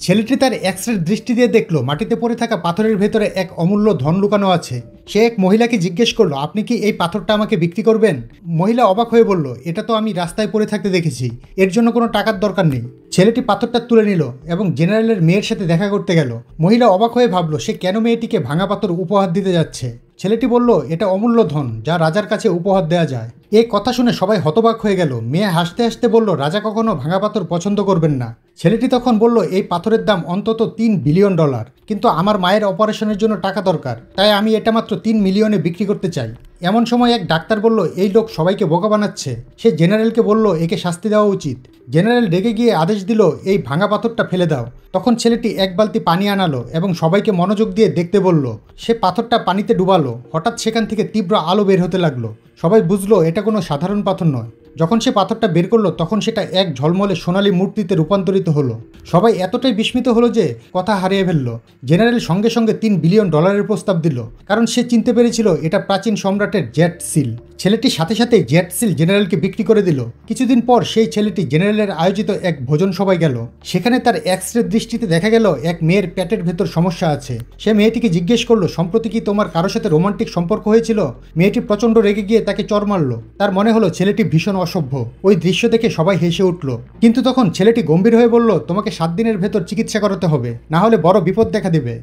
ছেলেটি তার এক্সরের দৃষ্টি দিয়ে দেখলো মাটিতে পড়ে থাকা পাথরের ভেতরে এক অমূল্য ধন লুকানো আছে। সে এক মহিলাকে জিজ্ঞেস করলো, আপনি কি এই পাথরটা আমাকে বিক্রি করবেন? মহিলা অবাক হয়ে বলল, এটা তো আমি রাস্তায় পড়ে থাকতে দেখেছি, এর জন্য কোনো টাকার দরকার নেই। ছেলেটি পাথরটা তুলে নিল এবং জেনারেলের মেয়ের সাথে দেখা করতে গেল। মহিলা অবাক হয়ে ভাবলো সে কেন মেয়েটিকে ভাঙা পাথর উপহার দিতে যাচ্ছে। ছেলেটি বলল, এটা অমূল্য ধন যা রাজার কাছে উপহার দেওয়া যায়। এই কথা শুনে সবাই হতবাক হয়ে গেল। মেয়ে হাসতে হাসতে বলল, রাজা কখনো ভাঙা পাথর পছন্দ করবেন না। ছেলেটি তখন বলল, এই পাথরের দাম অন্তত $3 বিলিয়ন, কিন্তু আমার মায়ের অপারেশনের জন্য টাকা দরকার, তাই আমি এটা মাত্র 3 মিলিয়নে বিক্রি করতে চাই। এমন সময় এক ডাক্তার বলল, এই লোক সবাইকে বোকা বানাচ্ছে। সে জেনারেলকে বলল, একে শাস্তি দেওয়া উচিত। জেনারেল রেগে গিয়ে আদেশ দিল, এই ভাঙা পাথরটা ফেলে দাও। তখন ছেলেটি এক বালতি পানি আনালো এবং সবাইকে মনোযোগ দিয়ে দেখতে বলল। সে পাথরটা পানিতে ডুবালো। হঠাৎ সেখান থেকে তীব্র আলো বের হতে লাগলো। সবাই বুঝলো এটা কোনো সাধারণ পাথর নয়। যখন সে পাথরটা বের করলো তখন সেটা এক ঝলমলে সোনালী মূর্তিতে রূপান্তরিত হলো। সবাই এতটাই বিস্মিত হলো যে কথা হারিয়ে ফেলল। জেনারেল সঙ্গে সঙ্গে $3 বিলিয়ন প্রস্তাব দিল, কারণ সে চিনতে পেরেছিল এটা প্রাচীন সম্রাটের জেট সিল। ছেলেটি সাথে সাথে জেট সিল জেনারেলকে বিক্রি করে দিল। কিছুদিন পর সেই ছেলেটি জেনারেলের আয়োজিত এক ভোজন সভায় গেল। সেখানে তার এক্সরে দৃষ্টিতে দেখা গেল এক মেয়ের পেটের ভেতর সমস্যা আছে। সে মেয়েটিকে জিজ্ঞেস করলো, সম্প্রতি কি তোমার কারোর সাথে রোমান্টিক সম্পর্ক হয়েছিল? মেয়েটি প্রচণ্ড রেগে গিয়ে তাকে চড় মারল। তার মনে হলো ছেলেটি ভীষণ অসভ্য। ওই দৃশ্য দেখে সবাই হেসে উঠল। কিন্তু তখন ছেলেটি গম্ভীর হয়ে বলল, তোমাকে 7 দিনের ভেতর চিকিৎসা করাতে হবে, না হলে বড় বিপদ দেখা দেবে।